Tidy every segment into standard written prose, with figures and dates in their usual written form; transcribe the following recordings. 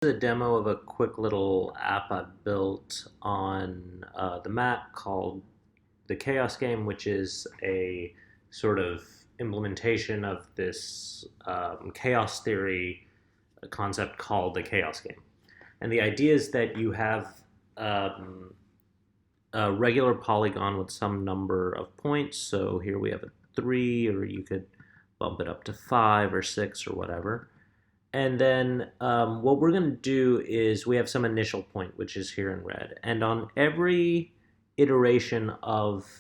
A demo of a quick little app I built on the Mac called the Chaos Game, which is a sort of implementation of this chaos theory concept called the Chaos Game. And the idea is that you have um, a regular polygon with some number of points. So here we have a 3, or you could bump it up to 5 or 6 or whatever. And then what we're going to do is we have some initial point, which is here in red. And on every iteration of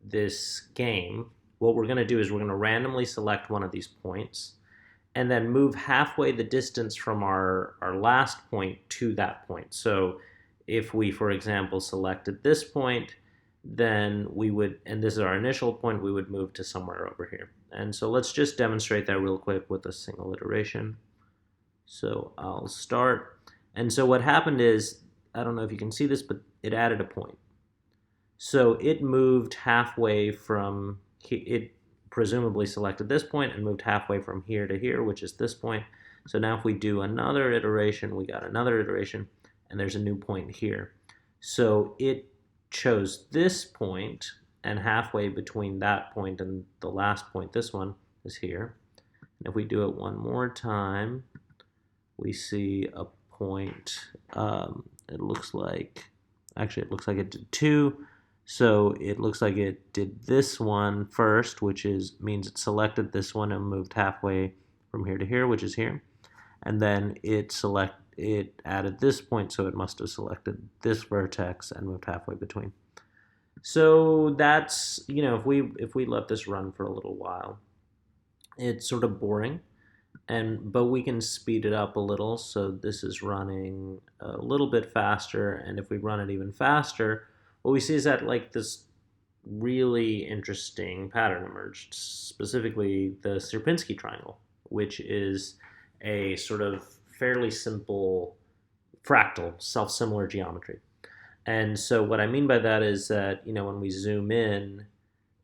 this game, what we're going to do is we're going to randomly select one of these points and then move halfway the distance from our last point to that point. So if we, for example, selected this point, then we would, and this is our initial point, we would move to somewhere over here. And so let's just demonstrate that real quick with a single iteration. So I'll start. And so what happened is, I don't know if you can see this, but it added a point. So it moved halfway from, it presumably selected this point and moved halfway from here to here, which is this point. So now if we do another iteration, we got another iteration, and there's a new point here. So it chose this point, and halfway between that point and the last point, this one, is here. And if we do it one more time, we see a point. It looks like it did 2. So it looks like it did this one first, which means it selected this one and moved halfway from here to here, which is here. And then it added this point, so it must have selected this vertex and moved halfway between. So that's, if we let this run for a little while, it's sort of boring, but we can speed it up a little. So this is running a little bit faster, and if we run it even faster, what we see is that like this really interesting pattern emerged, specifically the Sierpinski triangle, which is a sort of fairly simple fractal self-similar geometry. And so what I mean by that is that, when we zoom in,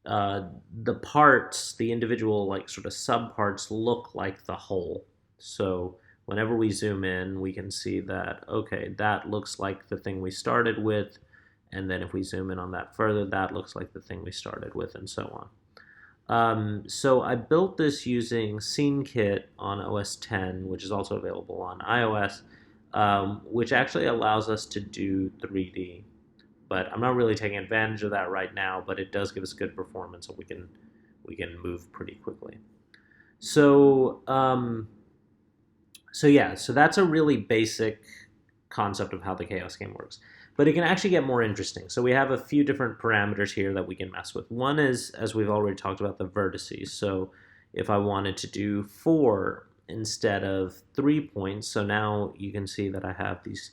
the parts, the individual like sort of subparts look like the whole. So whenever we zoom in, we can see that, okay, that looks like the thing we started with. And then if we zoom in on that further, that looks like the thing we started with, and so on. So I built this using SceneKit on OS 10, which is also available on iOS, which actually allows us to do 3D. But I'm not really taking advantage of that right now, but it does give us good performance, so we can move pretty quickly. So so that's a really basic concept of how the chaos game works. But it can actually get more interesting. So we have a few different parameters here that we can mess with. One is, as we've already talked about, the vertices. So if I wanted to do 4 instead of 3 points, so now you can see that I have these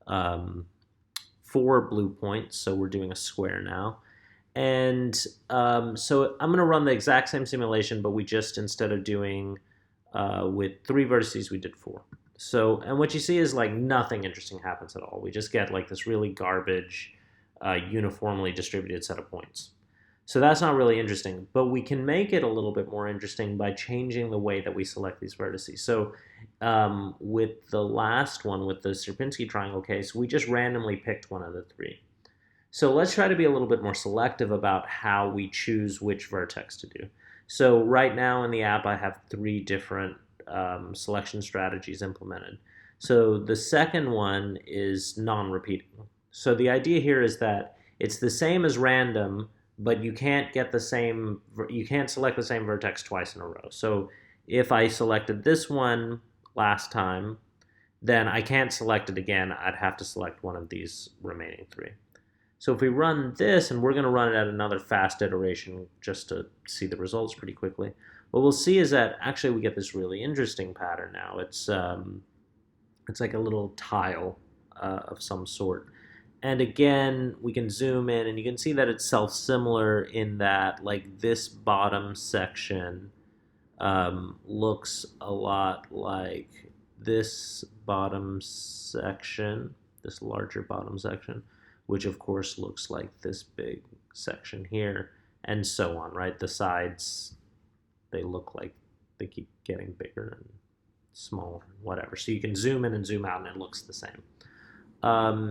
4 blue points, so we're doing a square now. And so I'm going to run the exact same simulation, but we just, instead of doing with 3 vertices, we did 4. So, and what you see is like nothing interesting happens at all. We just get like this really garbage, uniformly distributed set of points. So that's not really interesting, but we can make it a little bit more interesting by changing the way that we select these vertices. So with the last one, with the Sierpinski triangle case, we just randomly picked one of the 3. So let's try to be a little bit more selective about how we choose which vertex to do. So right now in the app, I have 3 different selection strategies implemented. So the second one is non-repeating. So the idea here is that it's the same as random, but you can't select the same vertex twice in a row. So if I selected this one last time, then I can't select it again. I'd have to select one of these remaining 3. So if we run this, and we're going to run it at another fast iteration just to see the results pretty quickly, what we'll see is that actually we get this really interesting pattern now. It's like a little tile of some sort. And again, we can zoom in, and you can see that it's self-similar in that like this bottom section looks a lot like this bottom section, this larger bottom section, which of course looks like this big section here, and so on, right? The sides, they look like they keep getting bigger small, whatever. So you can zoom in and zoom out and it looks the same.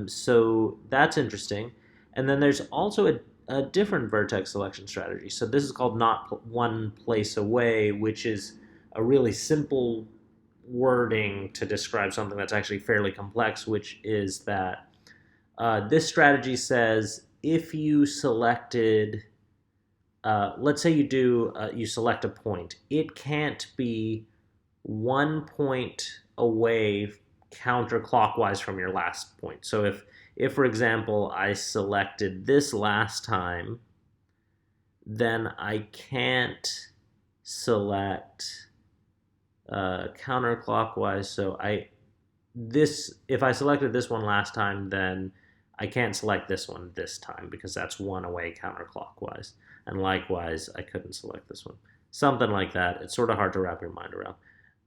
So that's interesting. And then there's also a different vertex selection strategy. So this is called not one place away, which is a really simple wording to describe something that's actually fairly complex, which is that this strategy says if you selected, let's say you select a point, it can't be 1 point away counterclockwise from your last point. So if for example I selected this last time, then I can't select counterclockwise. So if I selected this one last time, then I can't select this one this time because that's one away counterclockwise. And likewise, I couldn't select this one. Something like that. It's sort of hard to wrap your mind around.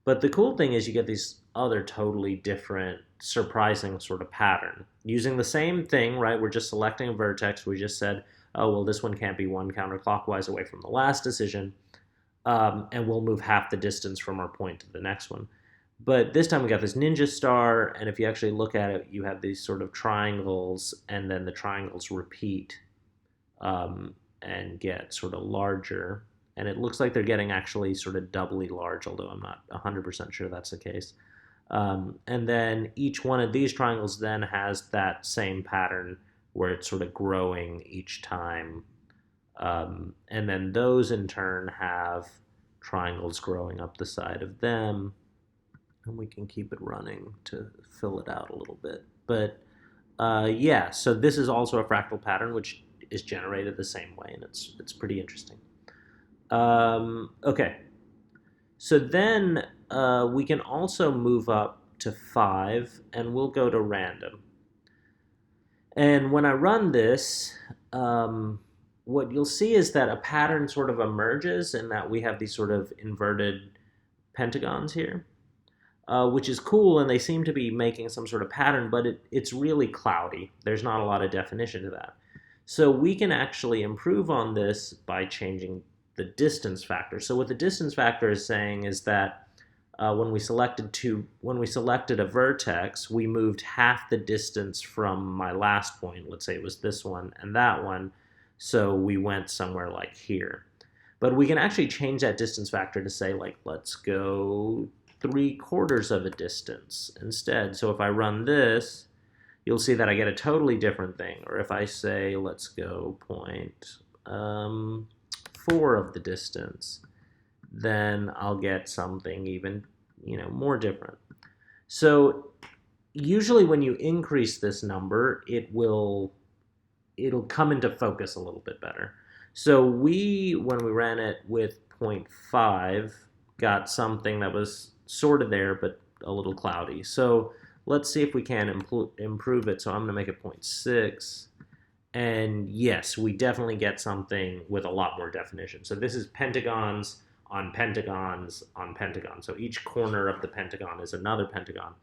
But the cool thing is you get these other totally different, surprising sort of pattern. Using the same thing, right? We're just selecting a vertex. We just said, oh, well, this one can't be one counterclockwise away from the last decision. And we'll move half the distance from our point to the next one. But this time we got this ninja star, and if you actually look at it, you have these sort of triangles, and then the triangles repeat and get sort of larger. And it looks like they're getting actually sort of doubly large, although I'm not 100% sure that's the case. And then each one of these triangles then has that same pattern where it's sort of growing each time. And then those in turn have triangles growing up the side of them. And we can keep it running to fill it out a little bit. But yeah, so this is also a fractal pattern which is generated the same way, and it's pretty interesting. Okay, so then we can also move up to 5, and we'll go to random. And when I run this, what you'll see is that a pattern sort of emerges, and that we have these sort of inverted pentagons here. Which is cool, and they seem to be making some sort of pattern, but it's really cloudy. There's not a lot of definition to that. So we can actually improve on this by changing the distance factor. So what the distance factor is saying is that when we selected a vertex, we moved half the distance from my last point. Let's say it was this one and that one, so we went somewhere like here. But we can actually change that distance factor to say, like, let's go 3/4 of a distance instead. So if I run this, you'll see that I get a totally different thing. Or if I say, let's go 0.4 of the distance, then I'll get something even, more different. So usually when you increase this number, it'll come into focus a little bit better. So when we ran it with 0.5, got something that was sort of there, but a little cloudy. So let's see if we can improve it. So I'm going to make it 0.6. And yes, we definitely get something with a lot more definition. So this is pentagons on pentagons on pentagons. So each corner of the pentagon is another pentagon.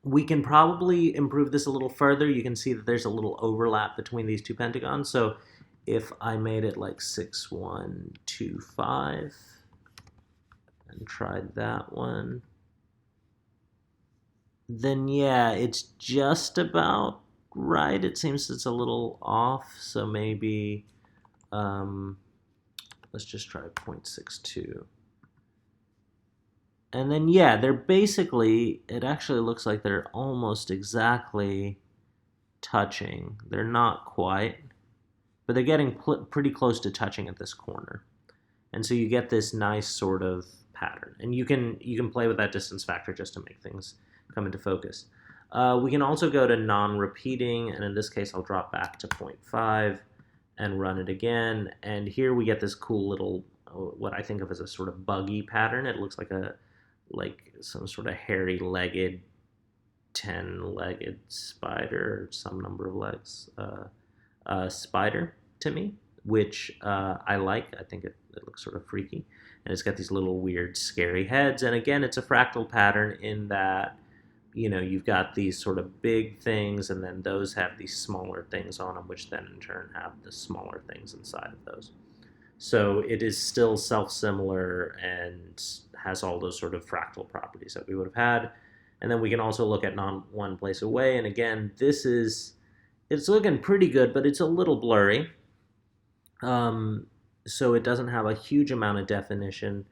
We can probably improve this a little further. You can see that there's a little overlap between these two pentagons. So if I made it like 6, 1, 2, 5, and tried that one, then yeah, it's just about right. It seems it's a little off, so maybe let's just try 0.62. And then yeah, they're basically, it actually looks like they're almost exactly touching. They're not quite, but they're getting pretty close to touching at this corner. And so you get this nice sort of pattern. And you can play with that distance factor just to make things come into focus. We can also go to non-repeating, and in this case I'll drop back to 0.5 and run it again. And here we get this cool little, what I think of as a sort of buggy pattern. It looks like some sort of hairy-legged, 10-legged spider, some number of legs, spider to me, which I like. I think it looks sort of freaky. And it's got these little weird scary heads. And again, it's a fractal pattern in that, you've got these sort of big things, and then those have these smaller things on them, which then in turn have the smaller things inside of those. So it is still self-similar and has all those sort of fractal properties that we would have had. And then we can also look at non one place away. And again, it's looking pretty good, but it's a little blurry. Um, so it doesn't have a huge amount of definition.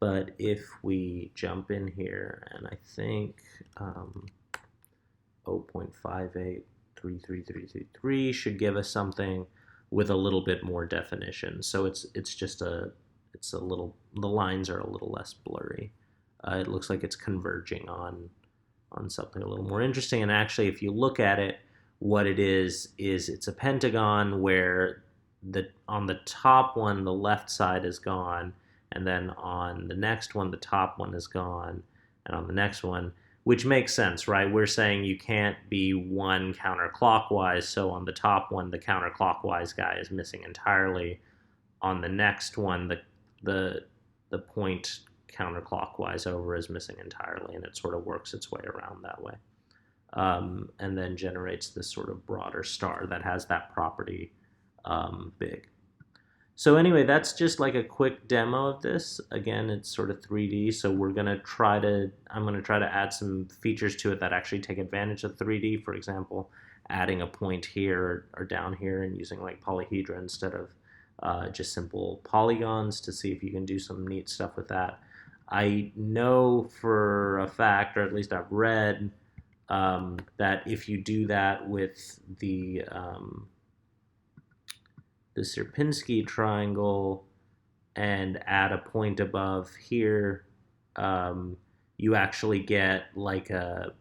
But if we jump in here, and I think 0.583333 should give us something with a little bit more definition. So it's a little, the lines are a little less blurry. It looks like it's converging on something a little more interesting. And actually, if you look at it, what it is it's a pentagon where the on the top one the left side is gone, and then on the next one the top one is gone, and on the next one, which makes sense, right? We're saying you can't be one counterclockwise, so on the top one the counterclockwise guy is missing entirely. On the next one the the point counterclockwise over is missing entirely, and it sort of works its way around that way. And then generates this sort of broader star that has that property big. So anyway, that's just like a quick demo of this. Again, it's sort of 3D, so I'm gonna try to add some features to it that actually take advantage of 3D. For example, adding a point here or down here and using like polyhedra instead of just simple polygons to see if you can do some neat stuff with that. I know for a fact, or at least I've read, that if you do that with the Sierpinski triangle and add a point above here, you actually get like a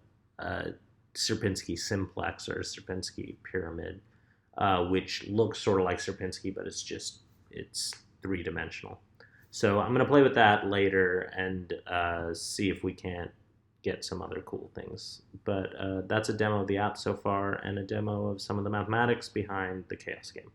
Sierpinski simplex or a Sierpinski pyramid, which looks sort of like Sierpinski, but it's three-dimensional. So I'm going to play with that later and see if we can't get some other cool things. But that's a demo of the app so far and a demo of some of the mathematics behind the Chaos game.